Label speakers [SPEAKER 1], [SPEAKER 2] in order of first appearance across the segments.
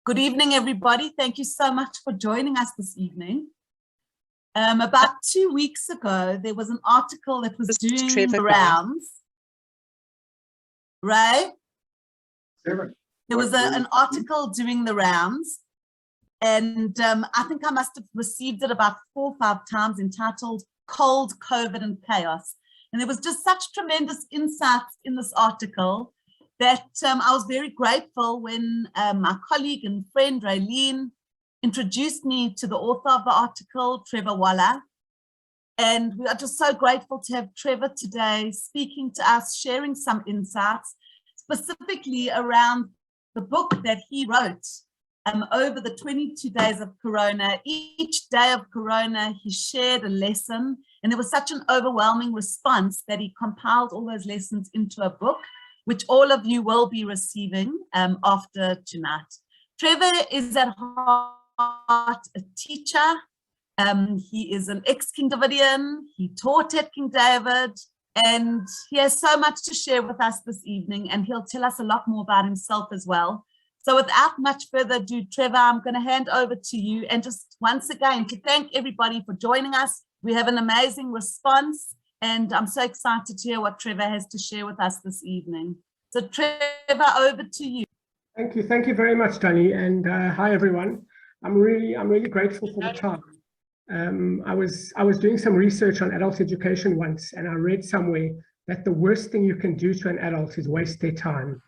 [SPEAKER 1] Good evening, everybody. Thank you so much for joining us this evening. About 2 weeks ago, there was an article that was doing the rounds. Right? There was an article doing the rounds, and I think I must have received it about 4 or 5 times, entitled Cold, COVID and Chaos. And there was just such tremendous insights in this article that I was very grateful when my colleague and friend Raylene introduced me to the author of the article, Trevor Waller. And we are just so grateful to have Trevor today speaking to us, sharing some insights, specifically around the book that he wrote over the 22 days of Corona. Each day of Corona, he shared a lesson, and there was such an overwhelming response that he compiled all those lessons into a book, which all of you will be receiving after tonight. Trevor is at heart a teacher. He is an ex-King Davidian. He taught at King David, and he has so much to share with us this evening, and he'll tell us a lot more about himself as well. So without much further ado, Trevor, I'm going to hand over to you, and just once again to thank everybody for joining us. We have an amazing response, and I'm so excited to hear what Trevor has to share with us this evening. So Trevor, over to you.
[SPEAKER 2] Thank you very much, Danny, and hi everyone. I'm really grateful for the time. I was doing some research on adult education once, and I read somewhere that the worst thing you can do to an adult is waste their time,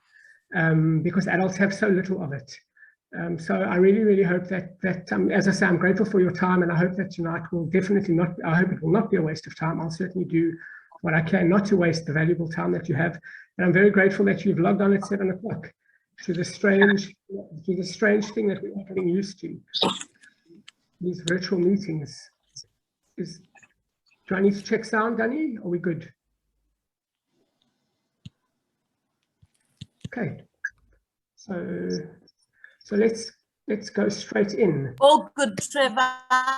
[SPEAKER 2] because adults have so little of it. So I really hope that as I say, I'm grateful for your time, and I hope that tonight will definitely not, I hope it will not be a waste of time. I'll certainly do what I can not to waste the valuable time that you have. And I'm very grateful that you've logged on at 7 o'clock to the strange thing that we're all getting used to, these virtual meetings. Do I need to check sound, Danny? Are we good? Okay. So let's go straight in.
[SPEAKER 1] All good, Trevor.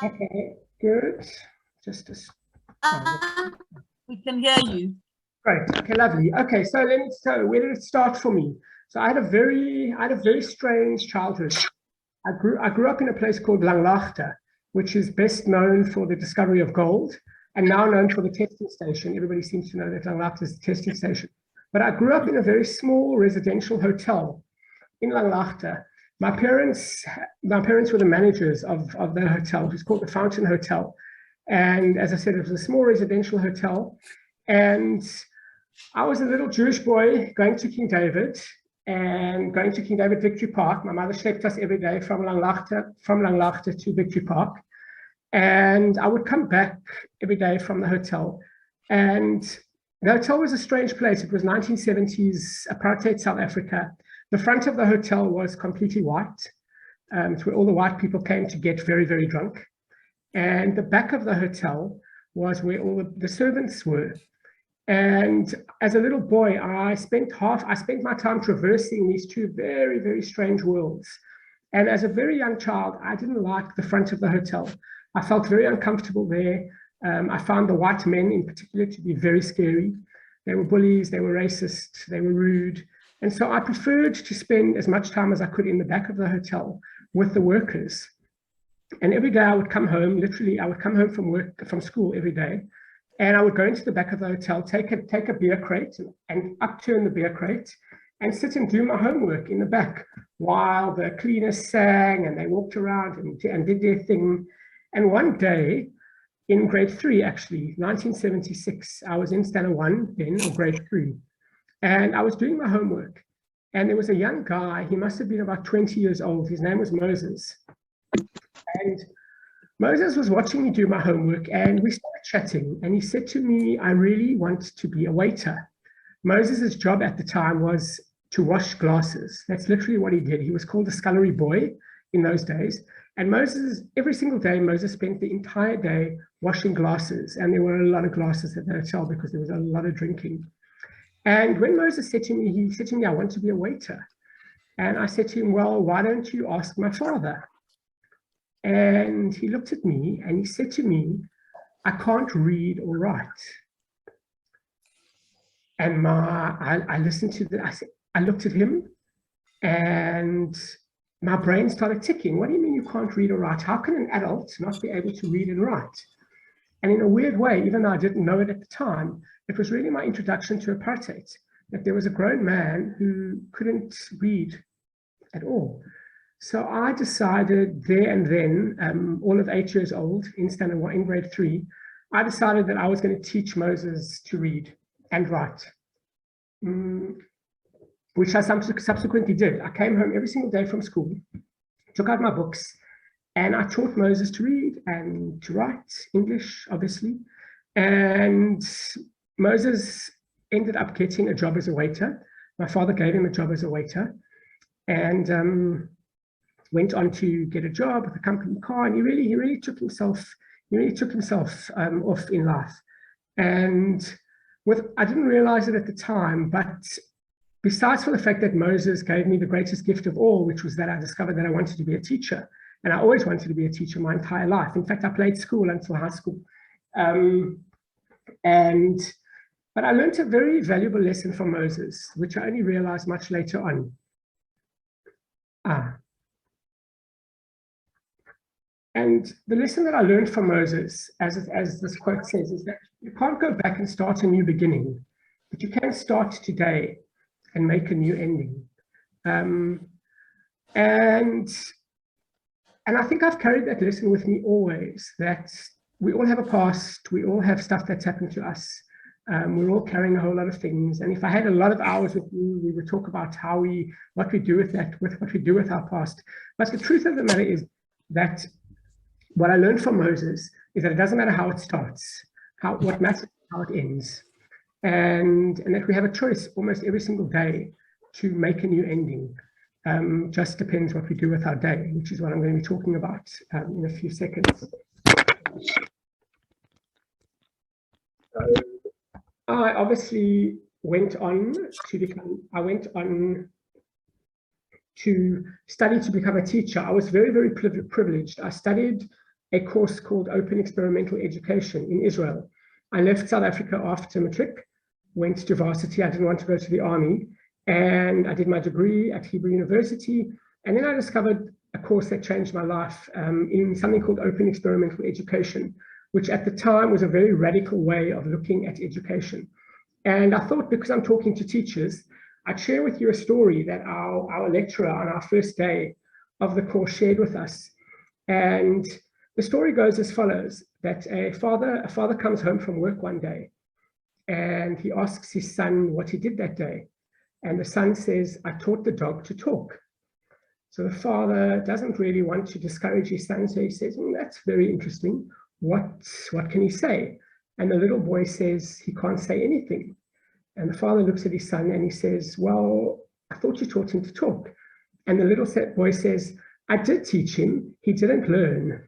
[SPEAKER 2] Okay, good. Just
[SPEAKER 1] we can hear you.
[SPEAKER 2] Great. Okay, lovely. Okay, so where did it start for me? So I had a very strange childhood. I grew up in a place called Logotherapy, which is best known for the discovery of gold, and now known for the testing station. Everybody seems to know that Logotherapy is the testing station. But I grew up in a very small residential hotel in Logotherapy. My parents were the managers of the hotel, which is called the Fountain Hotel. And as I said, it was a small residential hotel. And I was a little Jewish boy going to King David Victory Park. My mother schlepped us every day from Logotherapy to Victory Park. And I would come back every day from the hotel. And the hotel was a strange place. It was 1970s apartheid South Africa. The front of the hotel was completely white. It's where all the white people came to get very drunk. And the back of the hotel was where all the servants were. And as a little boy, I spent my time traversing these two very strange worlds. And as a very young child, I didn't like the front of the hotel. I felt very uncomfortable there. I found the white men in particular to be very scary. They were bullies, they were racist, they were rude. And so I preferred to spend as much time as I could in the back of the hotel with the workers. And every day I would come home, literally, I would come home from school every day. And I would go into the back of the hotel, take a beer crate and upturn the beer crate and sit and do my homework in the back while the cleaners sang and they walked around and did their thing. And one day in grade 3, actually, 1976, I was in standard 1 then, or grade 3. And I was doing my homework. And there was a young guy, he must have been about 20 years old. His name was Moses. And Moses was watching me do my homework, and we started chatting, and he said to me, I really want to be a waiter. Moses's job at the time was to wash glasses. That's literally what he did. He was called a scullery boy in those days. And every single day, Moses spent the entire day washing glasses. And there were a lot of glasses at the hotel because there was a lot of drinking. And when Moses said to me, I want to be a waiter. And I said to him, well, why don't you ask my father? And he looked at me and he said to me, I can't read or write. And I listened to I looked at him, and my brain started ticking. What do you mean you can't read or write? How can an adult not be able to read and write? And in a weird way, even though I didn't know it at the time, it was really my introduction to apartheid, that there was a grown man who couldn't read at all. So I decided there and then, all of 8 years old, in grade 3, I decided that I was going to teach Moses to read and write, which I subsequently did. I came home every single day from school, took out my books, and I taught Moses to read and to write, English, obviously. And Moses ended up getting a job as a waiter. My father gave him a job as a waiter, and went on to get a job with a company car. And he really took himself off in life. And I didn't realize it at the time, but besides for the fact that Moses gave me the greatest gift of all, which was that I discovered that I wanted to be a teacher. And I always wanted to be a teacher my entire life. In fact, I played school until high school. But I learned a very valuable lesson from Moses, which I only realized much later on. And the lesson that I learned from Moses, as this quote says, is that you can't go back and start a new beginning, but you can start today and make a new ending. And I think I've carried that lesson with me always, that we all have a past, we all have stuff that's happened to us. We're all carrying a whole lot of things. And if I had a lot of hours with you, we would talk about what we do with that, with what we do with our past. But the truth of the matter is that what I learned from Moses is that it doesn't matter how it starts, what matters is how it ends. And that we have a choice almost every single day to make a new ending. Just depends what we do with our day, which is what I'm going to be talking about in a few seconds. I obviously went on to study to become a teacher. I was very, very privileged. I studied a course called Open Experimental Education in Israel. I left South Africa after matric, went to varsity. I didn't want to go to the army. And I did my degree at Hebrew University. And then I discovered a course that changed my life in something called Open Experimental Education, which at the time was a very radical way of looking at education. And I thought, because I'm talking to teachers, I'd share with you a story that our lecturer on our first day of the course shared with us. And the story goes as follows, that a father comes home from work one day and he asks his son what he did that day. And the son says, I taught the dog to talk. So the father doesn't really want to discourage his son. So he says, that's very interesting. What can he say? And the little boy says, he can't say anything. And the father looks at his son and he says, well, I thought you taught him to talk. And the little boy says, I did teach him. He didn't learn.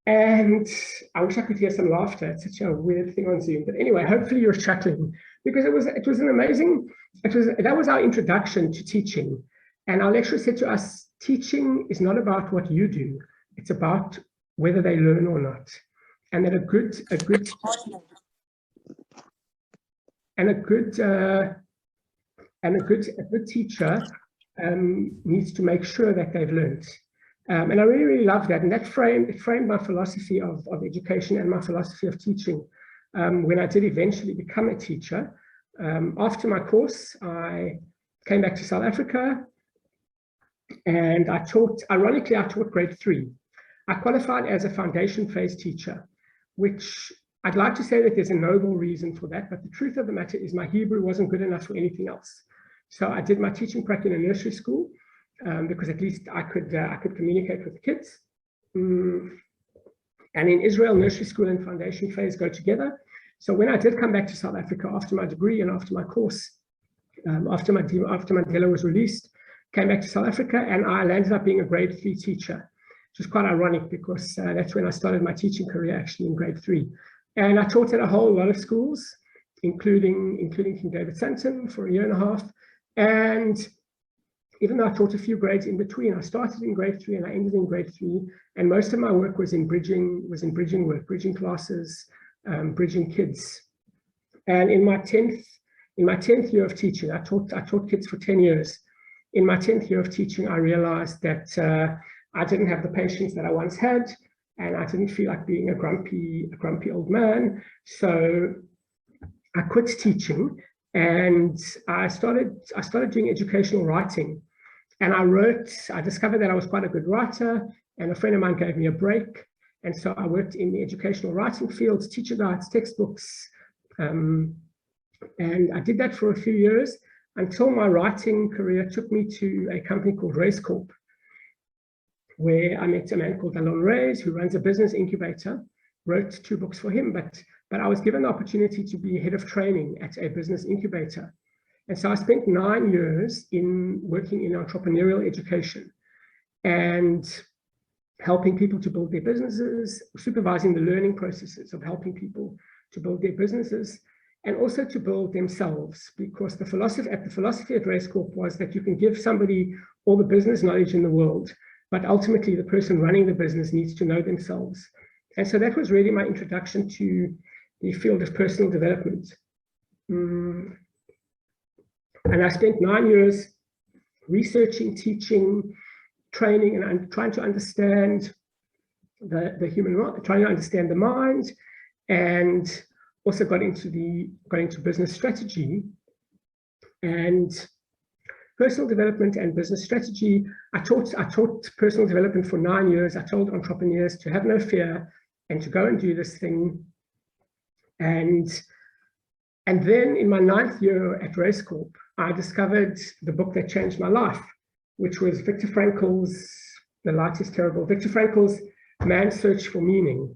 [SPEAKER 2] And I wish I could hear some laughter. It's such a weird thing on Zoom. But anyway, hopefully you're chuckling, because it was an amazing, that was our introduction to teaching. And our lecturer said to us, teaching is not about what you do. It's about whether they learn or not. And that a good teacher needs to make sure that they've learned. And I really, really love that. And that framed my philosophy of education and my philosophy of teaching. When I did eventually become a teacher, after my course, I came back to South Africa and ironically, I taught grade 3. I qualified as a foundation phase teacher, which I'd like to say that there's a noble reason for that, but the truth of the matter is my Hebrew wasn't good enough for anything else. So I did my teaching practice in a nursery school because at least I could communicate with the kids. And in Israel, nursery school and foundation phase go together. So when I did come back to South Africa after my degree and after my course, after my DELA was released, came back to South Africa and I landed up being a grade 3 teacher, which is quite ironic because that's when I started my teaching career actually in grade 3. And I taught at a whole lot of schools, including King David Santon for a year and a half. And even though I taught a few grades in between, I started in grade 3 and I ended in grade 3. And most of my work was in bridging work, bridging classes, bridging kids. And in my 10th year of teaching, I taught kids for 10 years. in my 10th year of teaching, I realized that I didn't have the patience that I once had, and I didn't feel like being a grumpy old man. So I quit teaching, and I started doing educational writing. And I discovered that I was quite a good writer, and a friend of mine gave me a break. And so I worked in the educational writing fields, teacher guides, textbooks, and I did that for a few years until my writing career took me to a company called Race Corp, where I met a man called Alon Reyes, who runs a business incubator. Wrote 2 books for him, but I was given the opportunity to be head of training at a business incubator. And so I spent 9 years working in entrepreneurial education and helping people to build their businesses, supervising the learning processes of helping people to build their businesses, and also to build themselves, because the philosophy at Race Corp was that you can give somebody all the business knowledge in the world, but ultimately the person running the business needs to know themselves. And so that was really my introduction to the field of personal development. And I spent 9 years researching, teaching, training, and trying to understand the human mind, trying to understand the mind, and also got into business strategy and personal development and business strategy. I taught personal development for 9 years. I told entrepreneurs to have no fear and to go and do this thing. And then in my 9th year at Race Corp, I discovered the book that changed my life, which was Viktor Frankl's The Light is Terrible, Viktor Frankl's Man's Search for Meaning.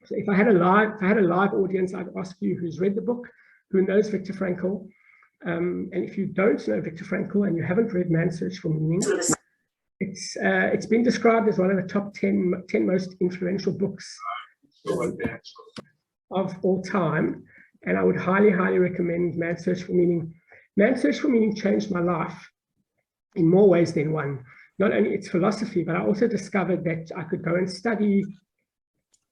[SPEAKER 2] So if I had a live audience, I'd ask you who's read the book, who knows Viktor Frankl. And if you don't know Viktor Frankl and you haven't read Man's Search for Meaning, it's been described as one of the top 10 most influential books of all time. And I would highly, highly recommend Man's Search for Meaning. Man's Search for Meaning changed my life in more ways than one. Not only its philosophy, but I also discovered that I could go and study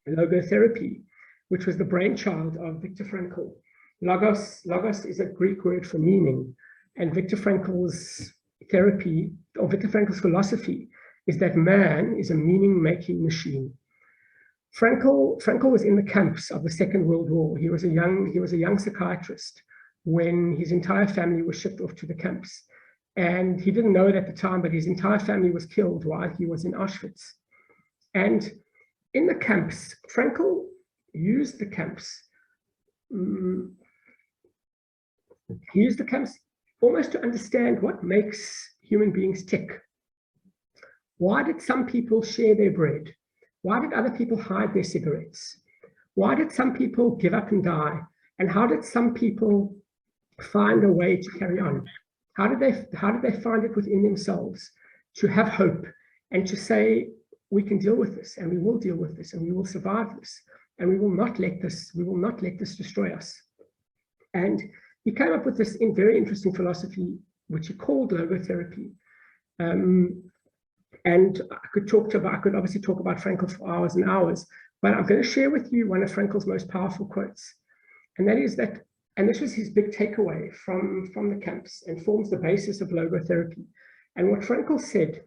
[SPEAKER 2] logotherapy, which was the brainchild of Viktor Frankl. Logos is a Greek word for meaning, and Viktor Frankl's therapy, or Viktor Frankl's philosophy, is that man is a meaning-making machine. Frankl was in the camps of the Second World War. He was a young psychiatrist when his entire family was shipped off to the camps. And he didn't know it at the time, but his entire family was killed while he was in Auschwitz. And in the camps, Frankl used the camps. He used the camps almost to understand what makes human beings tick. Why did some people share their bread? Why did other people hide their cigarettes? Why did some people give up and die? And how did some people find a way to carry on? How did they find it within themselves to have hope and to say, we can deal with this, and we will deal with this, and we will survive this, and we will not let this destroy us. And he came up with this very interesting philosophy, which he called logotherapy. And I could obviously talk about Frankl for hours and hours, but I'm going to share with you one of Frankl's most powerful quotes. And that is that, and this was his big takeaway from the camps and forms the basis of logotherapy. And what Frankl said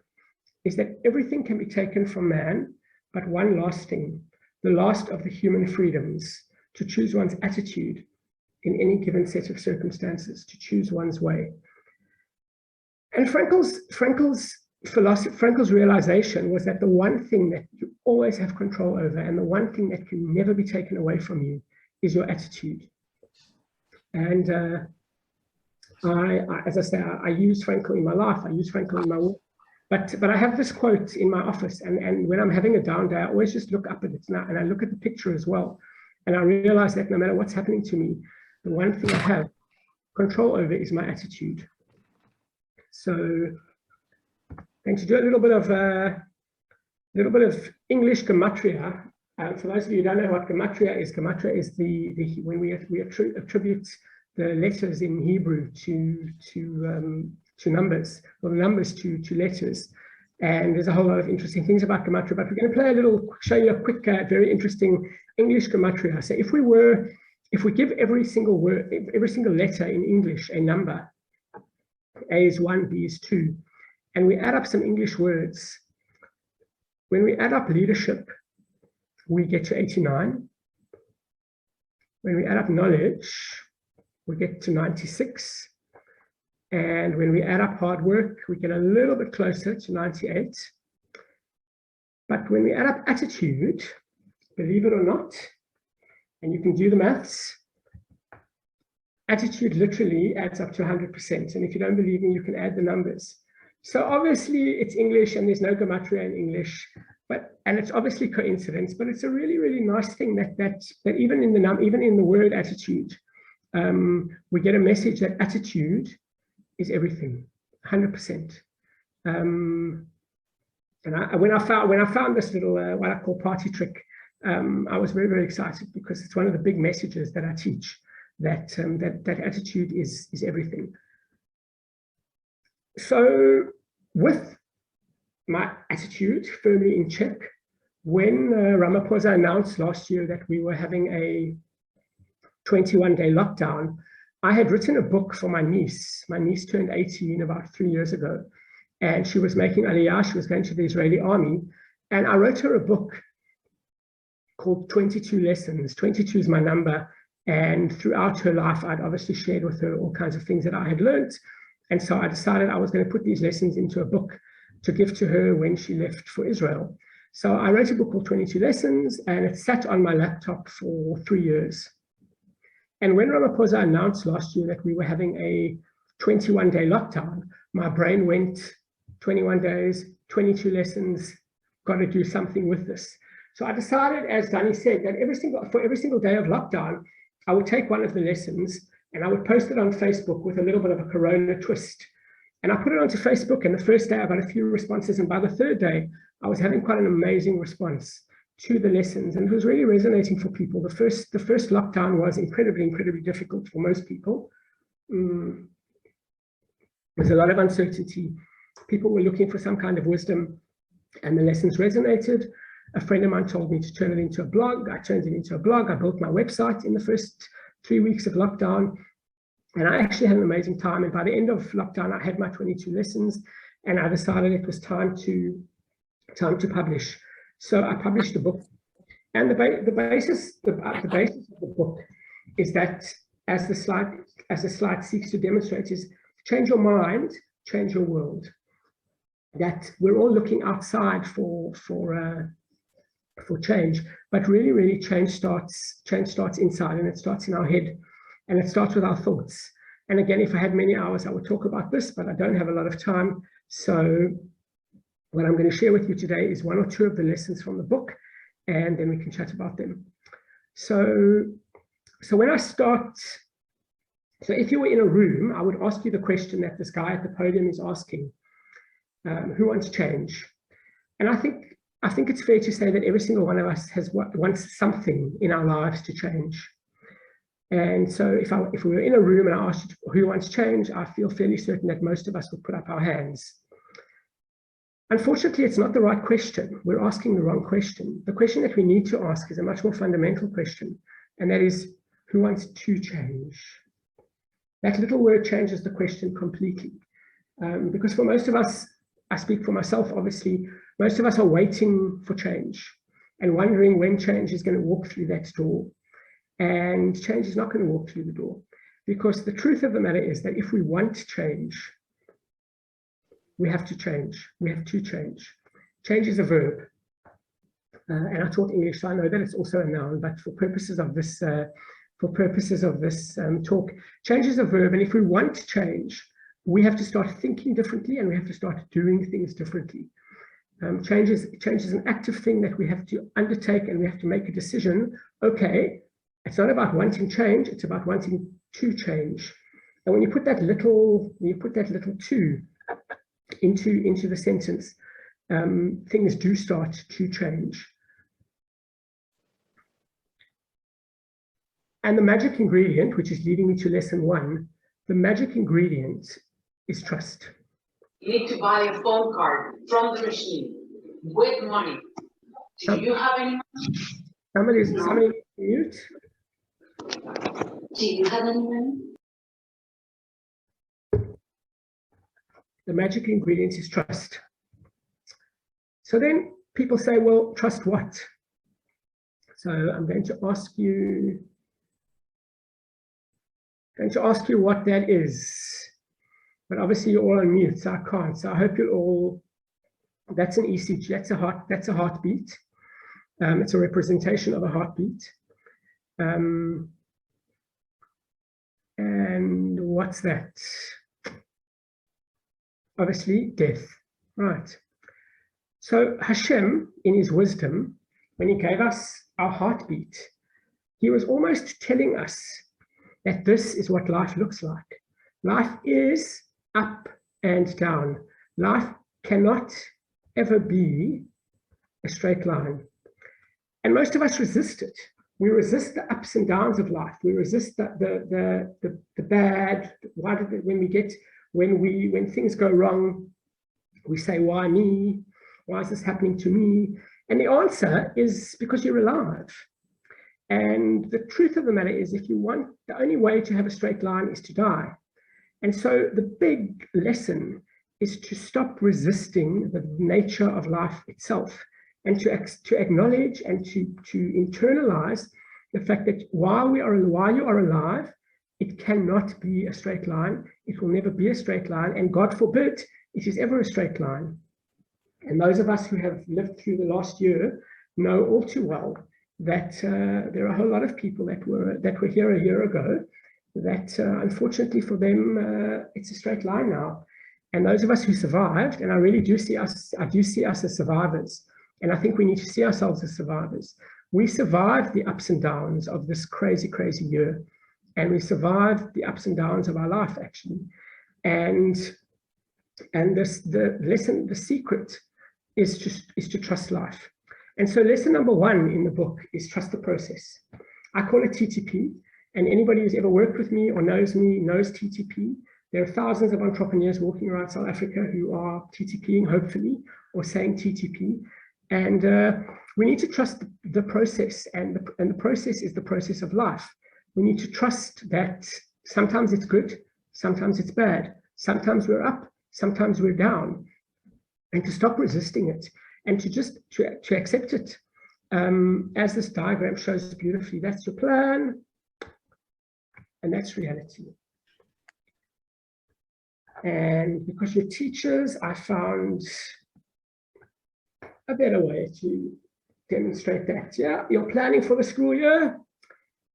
[SPEAKER 2] is that everything can be taken from man, but one last thing, the last of the human freedoms, to choose one's attitude in any given set of circumstances, to choose one's way. And Frankl's realization was that the one thing that you always have control over and the one thing that can never be taken away from you is your attitude. And as I say, I use Frankl in my life, I use Frankl in my work, but I have this quote in my office, and when I'm having a down day, I always just look up at it now, and I look at the picture as well. And I realize that no matter what's happening to me, the one thing I have control over is my attitude. So going to do a little bit of English gematria. For those of you who don't know what gematria is when we attribute the letters in Hebrew to numbers, or the numbers to letters. And there's a whole lot of interesting things about gematria, but we're going to show you a quick, very interesting English gematria. So if we give every single letter in English a number, A is 1, B is 2. And we add up some English words. When we add up leadership, we get to 89. When we add up knowledge, we get to 96. And when we add up hard work, we get a little bit closer to 98. But when we add up attitude, believe it or not, and you can do the maths, attitude literally adds up to 100%. And if you don't believe me, you can add the numbers. So obviously it's English and there's no gematria in English, and it's obviously coincidence, but it's a really, really nice thing that even in the word attitude, we get a message that attitude is everything, 100%. And when I found this little what I call party trick, I was very, very excited because it's one of the big messages that I teach, that attitude is everything. So with my attitude firmly in check, when Ramaphosa announced last year that we were having a 21-day lockdown, I had written a book for my niece. My niece turned 18 about 3 years ago, and she was making Aliyah. She was going to the Israeli army, and I wrote her a book called 22 Lessons. 22 is my number, and throughout her life, I'd obviously shared with her all kinds of things that I had learned. And so I decided I was going to put these lessons into a book to give to her when she left for Israel. So I wrote a book called 22 Lessons, and it sat on my laptop for 3 years. And when Ramaphosa announced last year that we were having a 21-day lockdown, my brain went 21 days, 22 lessons, got to do something with this. So I decided, as Danny said, that for every single day of lockdown, I would take one of the lessons and I would post it on Facebook with a little bit of a Corona twist. And I put it onto Facebook, and the first day I got a few responses, and by the third day, I was having quite an amazing response to the lessons, and it was really resonating for people. The first lockdown was incredibly difficult for most people. There's a lot of uncertainty. People were looking for some kind of wisdom, and the lessons resonated. A friend of mine told me to turn it into a blog. I turned it into a blog. I built my website in the first 3 weeks of lockdown, and I actually had an amazing time. And by the end of lockdown, I had my 22 lessons, and I decided it was time to publish. So I published the book, and the basis of the book is that, as the slide seeks to demonstrate, is change your mind, change your world. That we're all looking outside for change, but really change starts inside, and it starts in our head, and it starts with our thoughts. And again, if I had many hours, I would talk about this, but I don't have a lot of time. So what I'm going to share with you today is one or two of the lessons from the book, and then we can chat about them. So when I start, so if you were in a room, I would ask you the question that this guy at the podium is asking, who wants change? And I think it's fair to say that every single one of us wants something in our lives to change. And so if we were in a room and I asked you who wants change, I feel fairly certain that most of us would put up our hands. Unfortunately, it's not the right question. We're asking the wrong question. The question that we need to ask is a much more fundamental question, and that is, who wants to change? That little word changes the question completely. Because for most of us, I speak for myself, obviously, most of us are waiting for change and wondering when change is going to walk through that door. And change is not going to walk through the door, because the truth of the matter is that if we want change, we have to change. We have to change. Change is a verb. And I taught English, so I know that it's also a noun, but for purposes of this talk, change is a verb. And if we want change, we have to start thinking differently, and we have to start doing things differently. Change is an active thing that we have to undertake, and we have to make a decision. Okay, it's not about wanting change, it's about wanting to change. And when you put that little to into the sentence, things do start to change. And the magic ingredient, which is leading me to lesson 1, the magic ingredient is trust.
[SPEAKER 3] You need to buy a phone card from the machine with money. Do you have any money?
[SPEAKER 2] Somebody mute.
[SPEAKER 3] Do you have any money?
[SPEAKER 2] the magic ingredient is trust. So then people say, well, trust what? So I'm going to ask you what that is. But obviously you're all on mute, so I can't. So I hope you'll all, that's an ECG, that's a heartbeat. It's a representation of a heartbeat. And what's that? Obviously death, right? So Hashem, in his wisdom, when he gave us our heartbeat, he was almost telling us that this is what life looks like. Life is up and down. Life cannot ever be a straight line. And most of us resist it. We resist the ups and downs of life. We resist the bad. When things go wrong, we say, why me? Why is this happening to me? And the answer is because you're alive. And the truth of the matter is, if you want, the only way to have a straight line is to die. And so the big lesson is to stop resisting the nature of life itself, and to acknowledge and to internalize the fact that while you are alive, it cannot be a straight line. It will never be a straight line, and God forbid it is ever a straight line. And those of us who have lived through the last year know all too well that there are a whole lot of people that were here a year ago that unfortunately for them it's a straight line now. And those of us who survived, and I do see us as survivors, and I think we need to see ourselves as survivors. We survived the ups and downs of this crazy, crazy year, and we survived the ups and downs of our life actually. And the secret is to trust life. And so lesson number 1 in the book is trust the process. I call it TTP, and anybody who's ever worked with me or knows me knows TTP. There are thousands of entrepreneurs walking around South Africa who are TTPing, hopefully, or saying TTP. And we need to trust the process, and the process is the process of life. We need to trust that sometimes it's good, sometimes it's bad, sometimes we're up, sometimes we're down, and to stop resisting it, and to just to accept it. As this diagram shows beautifully, that's your plan, and that's reality. And because you're teachers, I found a better way to demonstrate that. Yeah, you're planning for the school year,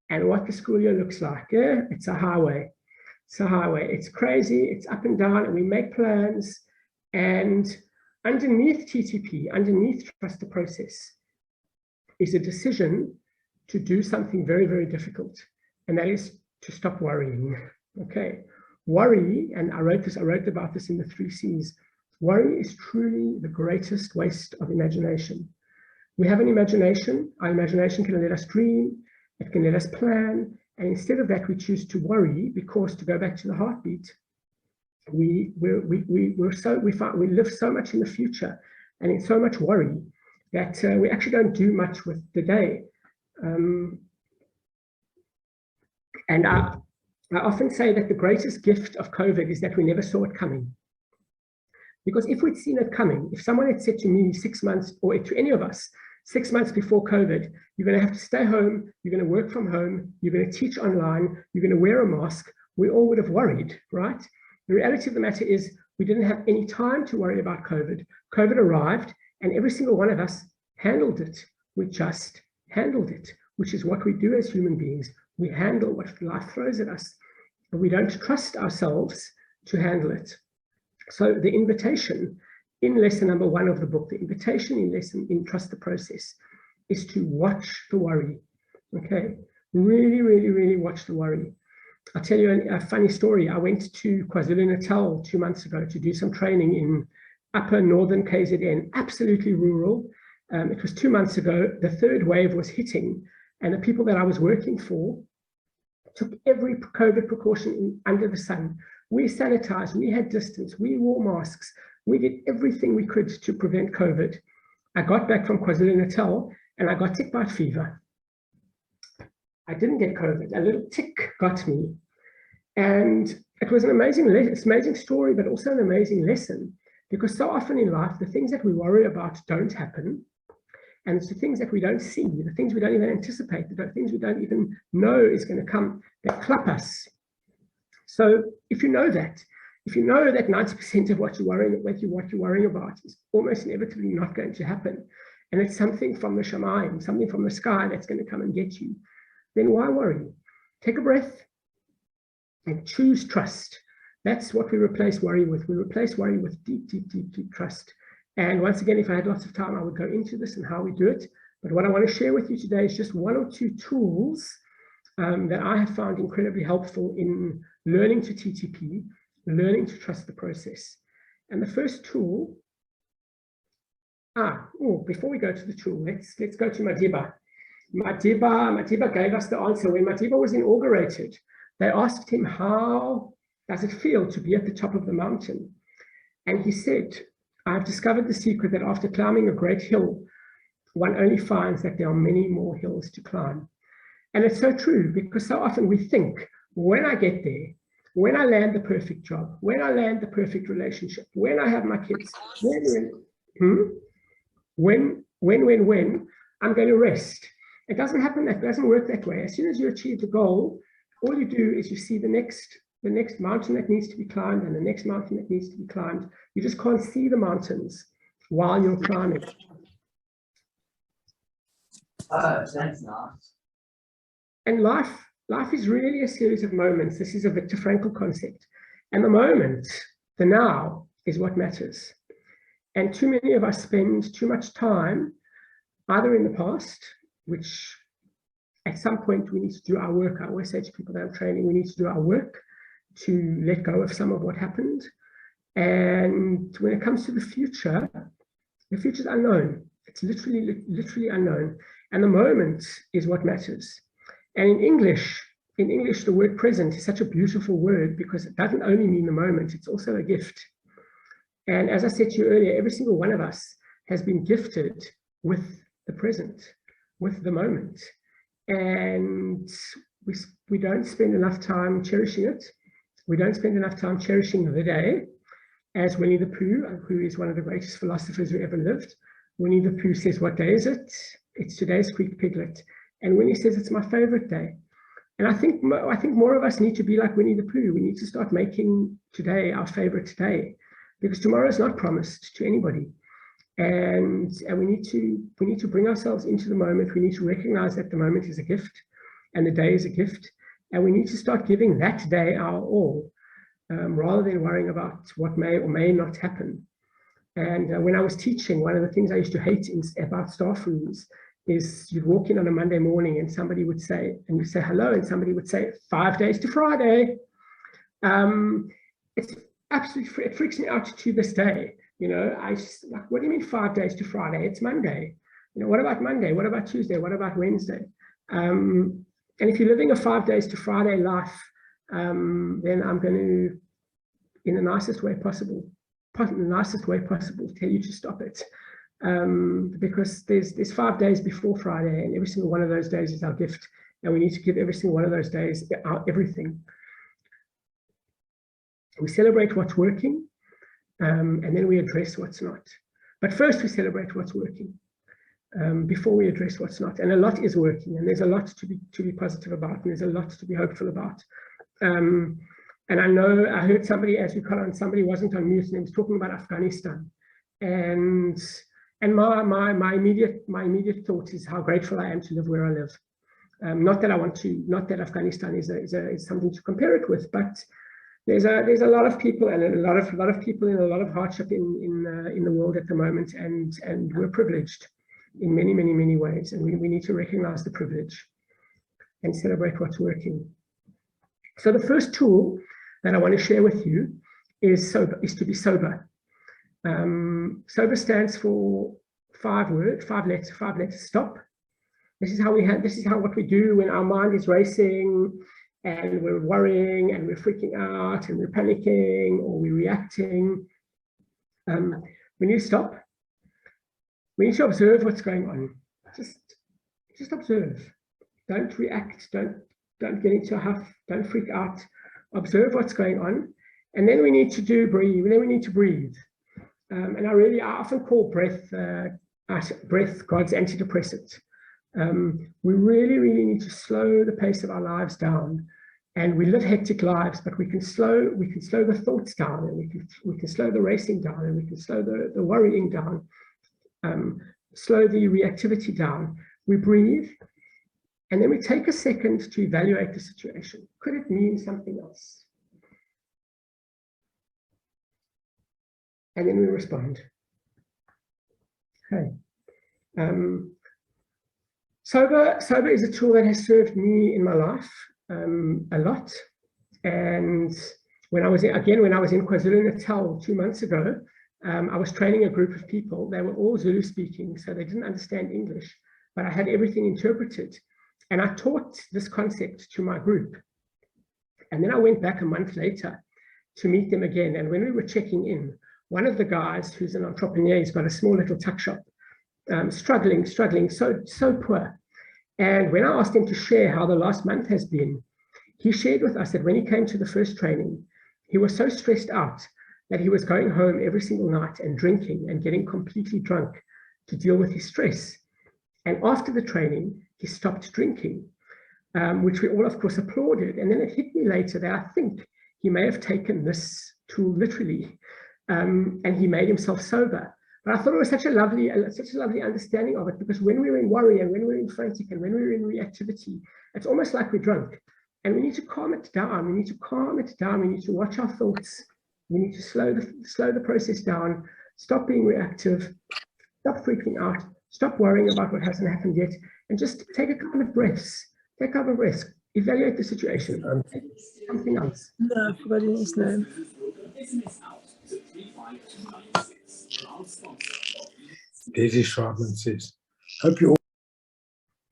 [SPEAKER 2] and what the school year looks like. Yeah, it's a highway. It's a highway. It's crazy. It's up and down, and we make plans. And underneath TTP, underneath trust the process, is a decision to do something very, very difficult, and that is to stop worrying. Okay, worry, and I wrote about this in the 3 C's. Worry is truly the greatest waste of imagination. We have an imagination. Our imagination can let us dream. It can let us plan. And instead of that, we choose to worry because, to go back to the heartbeat, we live so much in the future and in so much worry that we actually don't do much with the day. And I often say that the greatest gift of COVID is that we never saw it coming. Because if we'd seen it coming, if someone had said to me 6 months, or to any of us, 6 months before COVID, you're going to have to stay home, you're going to work from home, you're going to teach online, you're going to wear a mask, we all would have worried, right? The reality of the matter is we didn't have any time to worry about COVID. COVID arrived, and every single one of us handled it. We just handled it, which is what we do as human beings. We handle what life throws at us, but we don't trust ourselves to handle it. So the invitation in lesson number 1 of the book, the invitation in Trust the Process, is to watch the worry. Okay, really, really, really watch the worry. I'll tell you a funny story. I went to KwaZulu-Natal 2 months ago to do some training in upper northern KZN, absolutely rural. It was 2 months ago. The 3rd wave was hitting, and the people that I was working for took every COVID precaution under the sun. We sanitized, we had distance, we wore masks, we did everything we could to prevent COVID. I got back from KwaZulu-Natal and I got tick bite fever. I didn't get COVID, a little tick got me. And it was an amazing story, but also an amazing lesson, because so often in life, the things that we worry about don't happen. And it's the things that we don't see, the things we don't even anticipate, the things we don't even know is going to come, that clap us. So if you know that 90% of what you're worrying about is almost inevitably not going to happen, and it's something from the shamayim, something from the sky that's going to come and get you, then why worry? Take a breath and choose trust. That's what we replace worry with. We replace worry with deep, deep, deep, deep trust. And once again, if I had lots of time, I would go into this and how we do it. But what I want to share with you today is just one or two tools that I have found incredibly helpful in learning to TTP, learning to trust the process. And the first tool, before we go to the tool, let's go to Madiba. Madiba gave us the answer. When Madiba was inaugurated, they asked him, how does it feel to be at the top of the mountain? And he said, I've discovered the secret that after climbing a great hill, one only finds that there are many more hills to climb. And it's so true, because so often we think, when I get there, when I land the perfect job, when I land the perfect relationship, when I have my kids, when, I'm going to rest. It doesn't happen, that doesn't work that way. As soon as you achieve the goal, all you do is you see the next mountain that needs to be climbed and the next mountain that needs to be climbed. You just can't see the mountains while you're climbing.
[SPEAKER 4] Oh, that's nice.
[SPEAKER 2] And life is really a series of moments. This is a Viktor Frankl concept. And the moment, the now, is what matters. And too many of us spend too much time either in the past, which at some point we need to do our work. I always say to people that I'm training, we need to do our work to let go of some of what happened. And when it comes to the future is unknown. It's literally unknown. And the moment is what matters. And in English, the word present is such a beautiful word, because it doesn't only mean the moment, it's also a gift. And as I said to you earlier, every single one of us has been gifted with the present, with the moment. And we don't spend enough time cherishing it. We don't spend enough time cherishing the day. As Winnie the Pooh, who is one of the greatest philosophers who ever lived, Winnie the Pooh says, what day is it? It's today's Squeak Piglet. And Winnie says, it's my favorite day. And I think more of us need to be like Winnie the Pooh. We need to start making today our favorite day, because tomorrow is not promised to anybody. And we need to bring ourselves into the moment. We need to recognize that the moment is a gift and the day is a gift. And we need to start giving that day our all, rather than worrying about what may or may not happen. And when I was teaching, one of the things I used to hate about staff rooms is you'd walk in on a Monday morning and somebody would say, and you say hello, and somebody would say, 5 days to Friday. It's absolutely, it freaks me out to this day. You know, I just, like, what do you mean 5 days to Friday? It's Monday. You know, what about Monday? What about Tuesday? What about Wednesday? And if you're living a 5 days to Friday life, then I'm going to, in the nicest way possible, tell you to stop it. Because there's 5 days before Friday, and every single one of those days is our gift. And we need to give every single one of those days our everything. We celebrate what's working, and then we address what's not. But first we celebrate what's working before we address what's not. And a lot is working, and there's a lot to be positive about, and there's a lot to be hopeful about. And I know I heard somebody, as you call on, somebody wasn't on mute, and he was talking about Afghanistan. And my immediate thought is how grateful I am to live where I live. Not that Afghanistan is something to compare it with, but there's a lot of people, and a lot of people in a lot of hardship in the world at the moment, and we're privileged in many ways, and we need to recognize the privilege and celebrate what's working. So the first tool that I want to share with you is to be sober. Sober stands for 5 letters, stop. This is what we do when our mind is racing and we're worrying and we're freaking out and we're panicking or we're reacting. We need to stop. We need to observe what's going on. Just observe. Don't react. Don't get into a huff. Don't freak out. observe what's going on, and then we need to breathe. And I often call breath God's antidepressant. We really need to slow the pace of our lives down. And we live hectic lives, but we can slow the thoughts down, and we can slow the racing down, and we can slow the worrying down, slow the reactivity down. We breathe, and then we take a second to evaluate the situation. Could it mean something else? And then we respond. Okay. Sober is a tool that has served me in my life a lot. And when I was in KwaZulu-Natal 2 months ago, I was training a group of people. They were all Zulu speaking, so they didn't understand English, but I had everything interpreted. And I taught this concept to my group. And then I went back a month later to meet them again. And when we were checking in, one of the guys who's an entrepreneur, he's got a small little tuck shop, struggling, so poor. And when I asked him to share how the last month has been, he shared with us that when he came to the first training, he was so stressed out that he was going home every single night and drinking and getting completely drunk to deal with his stress. And after the training, he stopped drinking, which we all, of course, applauded. And then it hit me later that I think he may have taken this tool literally, and he made himself sober. But I thought it was such a lovely understanding of it, because when we're in worry and when we're in frantic and when we're in reactivity, it's almost like we're drunk. And we need to calm it down. We need to calm it down. We need to watch our thoughts. We need to slow the process down, stop being reactive, stop freaking out, stop worrying about what hasn't happened yet, and just take a couple of breaths. Take a couple of breaths. Evaluate the situation. Something else.
[SPEAKER 5] No, I've forgotten his name.
[SPEAKER 6] Daisy Schwarman says, hope you all.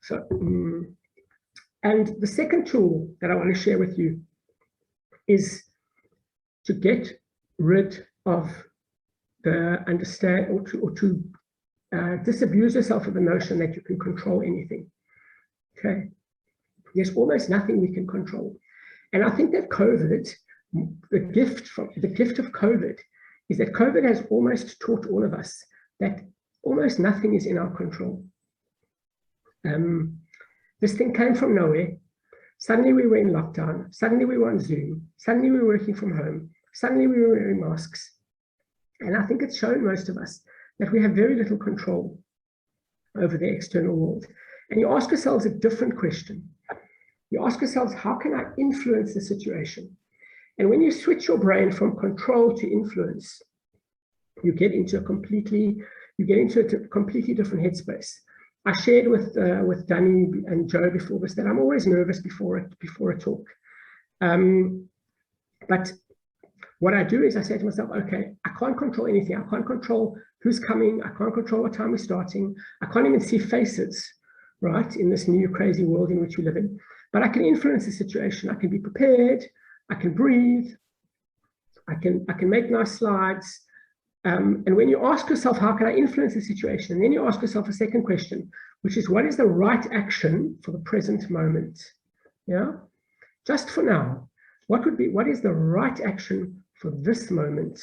[SPEAKER 2] So, and the second tool that I want to share with you is to get rid of the disabuse yourself of the notion that you can control anything. Okay, there's almost nothing we can control, and I think that COVID, the gift of COVID, is that COVID has almost taught all of us that almost nothing is in our control. This thing came from nowhere. Suddenly we were in lockdown. Suddenly we were on Zoom. Suddenly we were working from home. Suddenly we were wearing masks. And I think it's shown most of us that we have very little control over the external world. And you ask yourselves a different question. You ask yourselves, how can I influence the situation? And when you switch your brain from control to influence, you get into a completely different headspace. I shared with Danny and Joe before this that I'm always nervous before a talk. But what I do is I say to myself, okay, I can't control anything. I can't control who's coming. I can't control what time we're starting. I can't even see faces, right, in this new crazy world in which we live in. But I can influence the situation. I can be prepared. I can breathe. I can make nice slides. And when you ask yourself, how can I influence the situation? And then you ask yourself a second question, which is, what is the right action for the present moment? Yeah, just for now, what is the right action for this moment?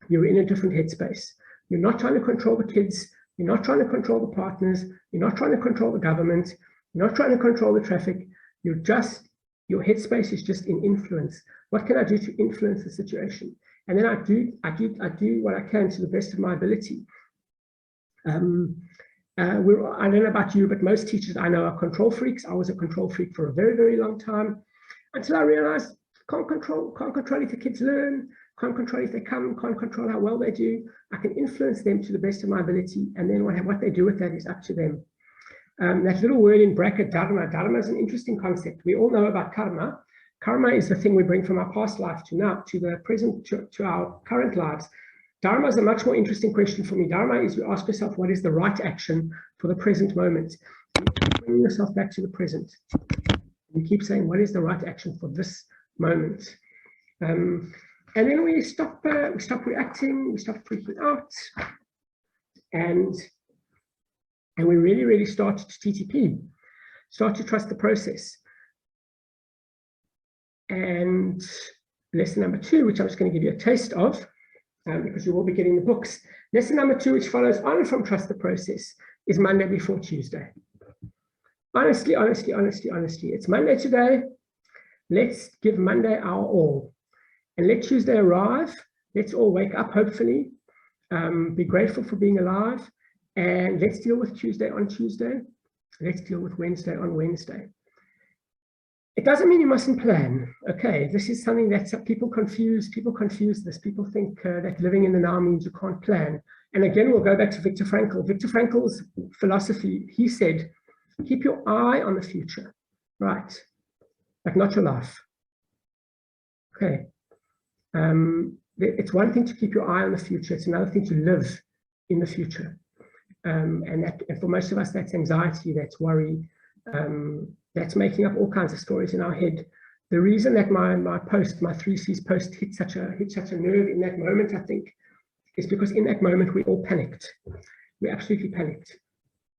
[SPEAKER 2] You're in a different headspace. You're not trying to control the kids. You're not trying to control the partners. You're not trying to control the government. You're not trying to control the traffic. Your headspace is just in influence. What can I do to influence the situation? And then I do what I can to the best of my ability. I don't know about you, but most teachers I know are control freaks. I was a control freak for a very, very long time, until I realized can't control if the kids learn, can't control if they come, can't control how well they do. I can influence them to the best of my ability, and then what they do with that is up to them. That little word in bracket, dharma. Dharma is an interesting concept. We all know about karma. Karma is the thing we bring from our past life to now, to the present, to our current lives. Dharma is a much more interesting question for me. Dharma is you ask yourself, what is the right action for the present moment? You keep bringing yourself back to the present. You keep saying, what is the right action for this moment? And then we stop reacting, we stop freaking out, and we really, really start to TTP, start to trust the process. And lesson number 2, which I'm just going to give you a taste of, because you will be getting the books. Lesson number 2, which follows on from Trust the Process, is Monday before Tuesday. Honestly, it's Monday today. Let's give Monday our all. And let Tuesday arrive. Let's all wake up, hopefully. Be grateful for being alive. And let's deal with Tuesday on Tuesday. Let's deal with Wednesday on Wednesday. It doesn't mean you mustn't plan. Okay, this is something that people confuse. People confuse this. People think that living in the now means you can't plan. And again, we'll go back to Viktor Frankl. Viktor Frankl's philosophy, he said, keep your eye on the future, right, but not your life. Okay. It's one thing to keep your eye on the future. It's another thing to live in the future. And for most of us, that's anxiety, that's worry, that's making up all kinds of stories in our head. The reason that my 3 C's post hit such a nerve in that moment, I think, is because in that moment we all panicked. We absolutely panicked.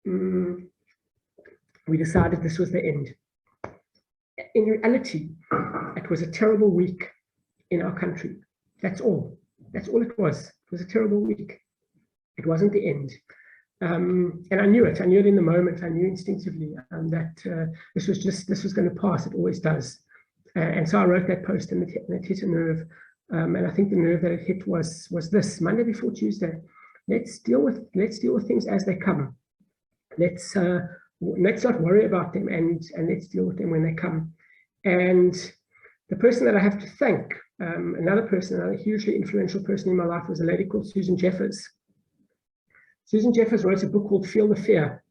[SPEAKER 2] We decided this was the end. In reality, it was a terrible week in our country. That's all. That's all it was. It was a terrible week. It wasn't the end. And I knew it. I knew it in the moment. I knew instinctively that this was going to pass. It always does. And so I wrote that post, and it hit a nerve. And I think the nerve that it hit was this: Monday before Tuesday. Let's deal with things as they come. Let's not worry about them, and let's deal with them when they come. And the person that I have to thank, another hugely influential person in my life, was a lady called Susan Jeffers. Susan Jeffers wrote a book called Feel the Fear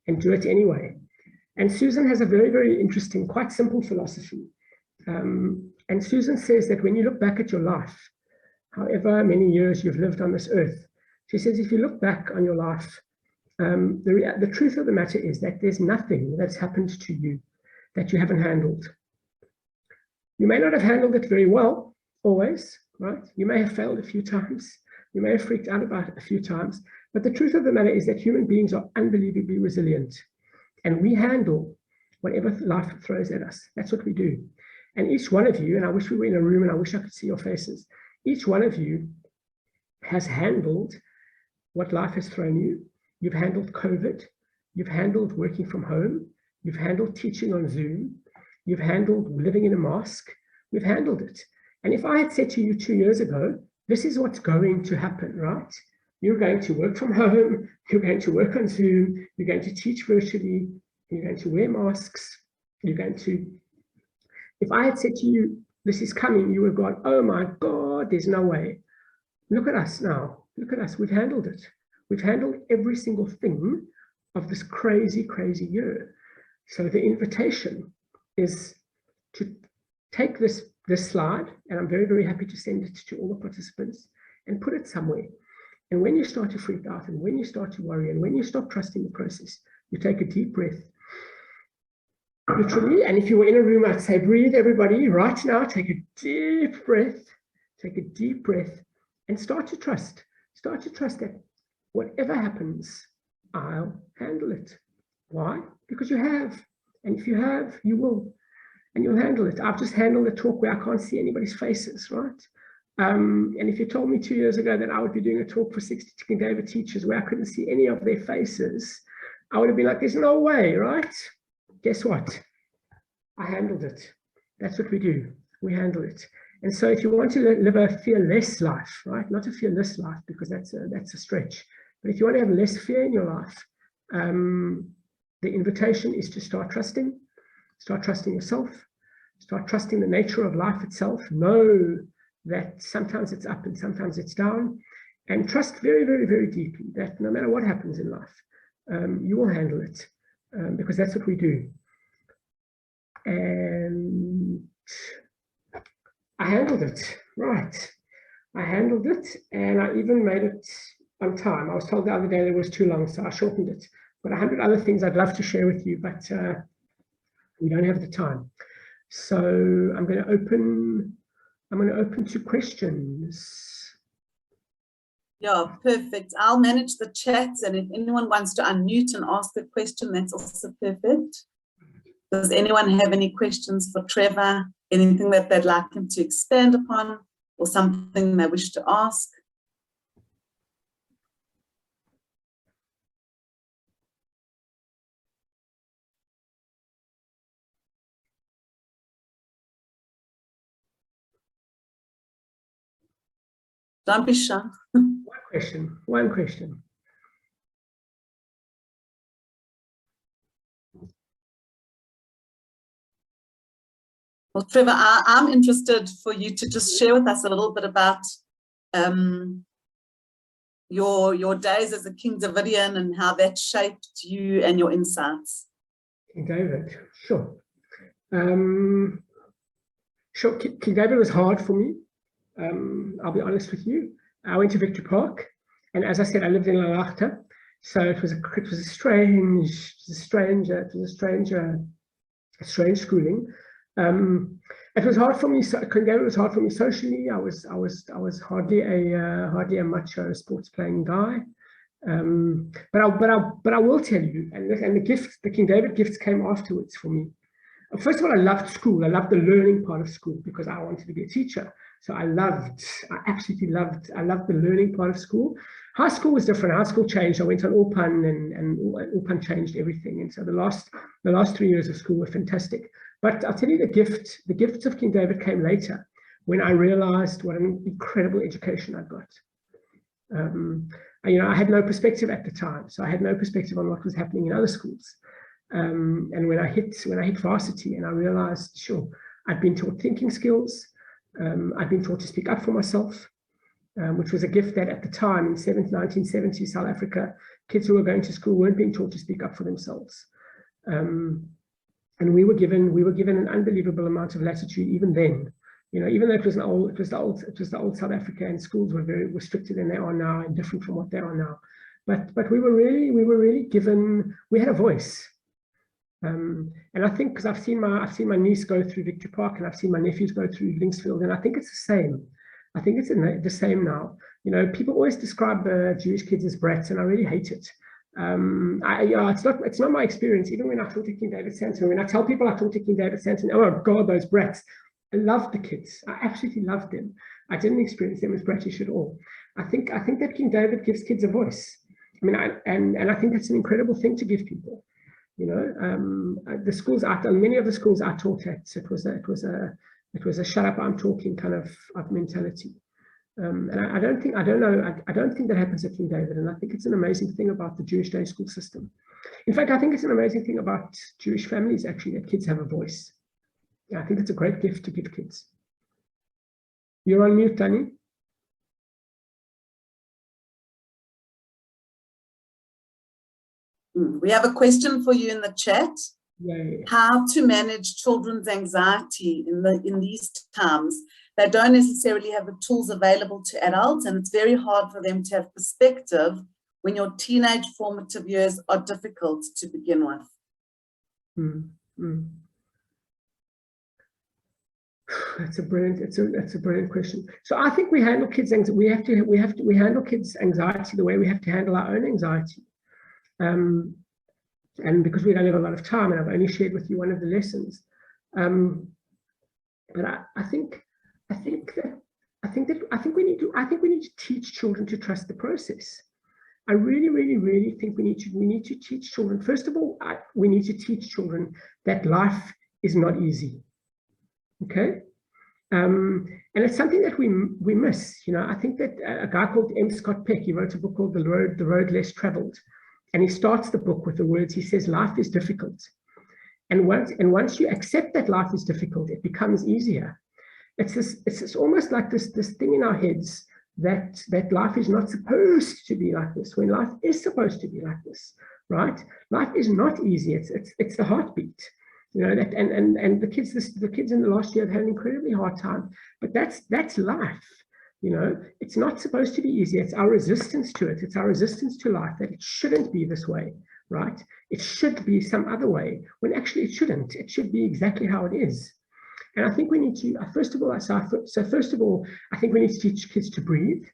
[SPEAKER 2] and Do It Anyway. And Susan has a very, very interesting, quite simple philosophy. And Susan says that when you look back at your life, however many years you've lived on this earth, she says, if you look back on your life, the truth of the matter is that there's nothing that's happened to you that you haven't handled. You may not have handled it very well, always, right? You may have failed a few times. You may have freaked out about it a few times. But the truth of the matter is that human beings are unbelievably resilient. And we handle whatever life throws at us. That's what we do. And each one of you, and I wish we were in a room and I wish I could see your faces, each one of you has handled what life has thrown you. You've handled COVID. You've handled working from home. You've handled teaching on Zoom. You've handled living in a mosque. We've handled it. And if I had said to you 2 years ago, this is what's going to happen, right? You're going to work from home. You're going to work on Zoom. You're going to teach virtually. You're going to wear masks. You're going to... If I had said to you, this is coming, you would have gone, oh my God, there's no way. Look at us now. Look at us. We've handled it. We've handled every single thing of this crazy, crazy year. So the invitation is to take this slide, and I'm very, very happy to send it to all the participants, and put it somewhere. And when you start to freak out, and when you start to worry, and when you stop trusting the process, you take a deep breath. Literally, and if you were in a room, I'd say, breathe, everybody, right now, take a deep breath, and start to trust. Start to trust that whatever happens, I'll handle it. Why? Because you have. And if you have, you will. And you'll handle it. I've just handled a talk where I can't see anybody's faces, right? And if you told me 2 years ago that I would be doing a talk for 60 Chicken David teachers where I couldn't see any of their faces, I would have been like, there's no way, right? Guess what? I handled it. That's what we do. We handle it. And so if you want to live a fearless life, right? Not a fearless life, because that's a stretch. But if you want to have less fear in your life, the invitation is to start trusting yourself, start trusting the nature of life itself, know that sometimes it's up and sometimes it's down, and trust very, very, very deeply that no matter what happens in life, you will handle it, because that's what we do. And I handled it, right. I handled it, and I even made it on time. I was told the other day that it was too long, so I shortened it. But 100 other things I'd love to share with you, but we don't have the time. So I'm going to open to questions.
[SPEAKER 1] Yeah, perfect. I'll manage the chat, and if anyone wants to unmute and ask a question, that's also perfect. Does anyone have any questions for Trevor anything that they'd like him to expand upon, or something they wish to ask? Don't be shy.
[SPEAKER 2] One question.
[SPEAKER 1] Well, Trevor, I'm interested for you to just share with us a little bit about your days as a King Davidian and how that shaped you and your insights.
[SPEAKER 2] King David, sure. Sure, King David was hard for me. I'll be honest with you. I went to Victory Park, and as I said, I lived in Logotherapy, so it was a strange schooling. It was hard for me. King David was hard for me socially. I was hardly a macho sports playing guy. But I will tell you, and the King David gifts came afterwards for me. First of all, I loved school. I loved the learning part of school because I wanted to be a teacher. So I absolutely loved the learning part of school. High school was different. High school changed. I went on Orpan and Orpan changed everything. And so the last 3 years of school were fantastic. But I'll tell you, the gifts of King David came later when I realized what an incredible education I got. I had no perspective at the time. So I had no perspective on what was happening in other schools. And when I hit varsity and I realized, sure, I'd been taught thinking skills. I'd been taught to speak up for myself, which was a gift that at the time in 1970 South Africa, kids who were going to school weren't being taught to speak up for themselves. And we were given an unbelievable amount of latitude even then. Even though it was the old South Africa, and schools were very restricted than they are now and different from what they are now. But we were really given, we had a voice. And I think because I've seen my niece go through Victory Park and I've seen my nephews go through Linksfield, and I think it's the same. I think it's the same now. People always describe Jewish kids as brats, and I really hate it. It's not my experience. Even when I taught at King David Santon, when I tell people I taught at King David Santon, oh God, those brats. I loved the kids. I absolutely loved them. I didn't experience them as bratish at all. I think that King David gives kids a voice. And I think it's an incredible thing to give people. The schools many of the schools I taught at, it was a shut up, I'm talking kind of mentality. And I don't think that happens at King David. And I think it's an amazing thing about the Jewish day school system. In fact, I think it's an amazing thing about Jewish families, actually, that kids have a voice. I think it's a great gift to give kids. You're on mute, Tani.
[SPEAKER 1] We have a question for you in the chat.
[SPEAKER 2] Yay.
[SPEAKER 1] How to manage children's anxiety in these times. They don't necessarily have the tools available to adults, and it's very hard for them to have perspective when your teenage formative years are difficult to begin with.
[SPEAKER 2] That's a brilliant question. So I think we handle kids' anxiety. We handle kids' anxiety the way we have to handle our own anxiety. And because we don't have a lot of time, and I've only shared with you one of the lessons, but I think we need to teach children to trust the process. I really think we need to teach children. First of all, we need to teach children that life is not easy. Okay, and it's something that we miss. I think that a guy called M. Scott Peck, he wrote a book called The Road Less Traveled. And he starts the book with the words, he says, life is difficult. And once you accept that life is difficult, it becomes easier. It's almost like this thing in our heads that life is not supposed to be like this, when life is supposed to be like this, right? Life is not easy. It's the heartbeat. And the kids in the last year have had an incredibly hard time, but that's life. It's not supposed to be easy. It's our resistance to it. It's our resistance to life that it shouldn't be this way, right? It should be some other way, when actually it shouldn't. It should be exactly how it is. And I think we need to, first of all, I think we need to teach kids to breathe,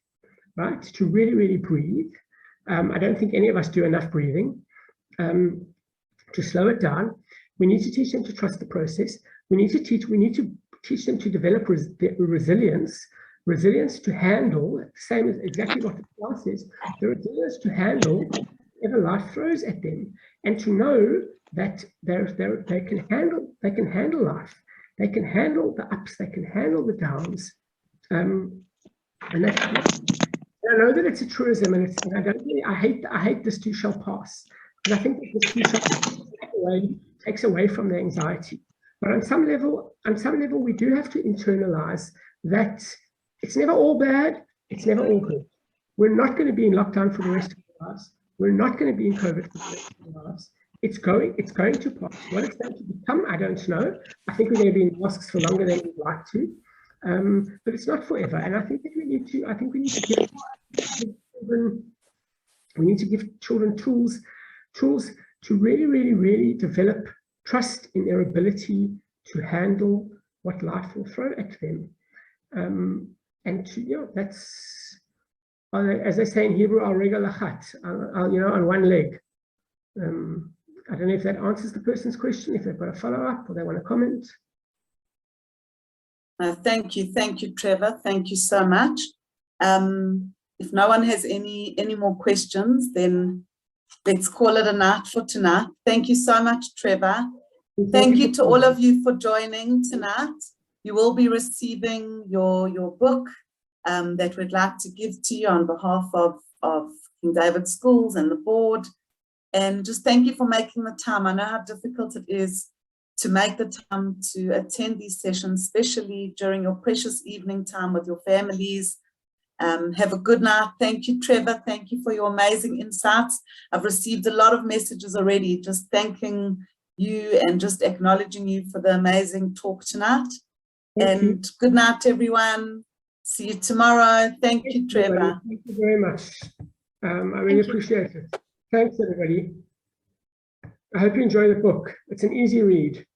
[SPEAKER 2] right? To really, really breathe. I don't think any of us do enough breathing. To slow it down. We need to teach them to trust the process. We need to teach them to develop resilience to handle, same as exactly what the class says, the resilience to handle whatever life throws at them, and to know that they can handle life, they can handle the ups, they can handle the downs, and I know that it's a truism, and I hate this too shall pass, because I think that this too shall pass takes away from the anxiety. But on some level, we do have to internalize that it's never all bad, it's never all good. We're not going to be in lockdown for the rest of our lives. We're not going to be in COVID for the rest of our lives. It's going to pass. What it's going to become, I don't know. I think we're going to be in masks for longer than we'd like to, but it's not forever. And I think that we need to give children tools to really develop trust in their ability to handle what life will throw at them. And to, that's, as they say in Hebrew, al-rega lachat, on one leg. I don't know if that answers the person's question, if they've got a follow-up or they want to comment.
[SPEAKER 1] Thank you, Trevor. Thank you so much. If no one has any more questions, then let's call it a night for tonight. Thank you so much, Trevor. Thank you to all of you for joining tonight. You will be receiving your book that we'd like to give to you on behalf of King David Schools and the board. And just thank you for making the time. I know how difficult it is to make the time to attend these sessions, especially during your precious evening time with your families. Have a good night. Thank you, Trevor. Thank you for your amazing insights. I've received a lot of messages already, just thanking you and just acknowledging you for the amazing talk tonight. And good night, everyone. See you tomorrow. Thank you, Trevor.
[SPEAKER 2] Thank you very much. I really appreciate it. Thanks, everybody. I hope you enjoy the book. It's an easy read.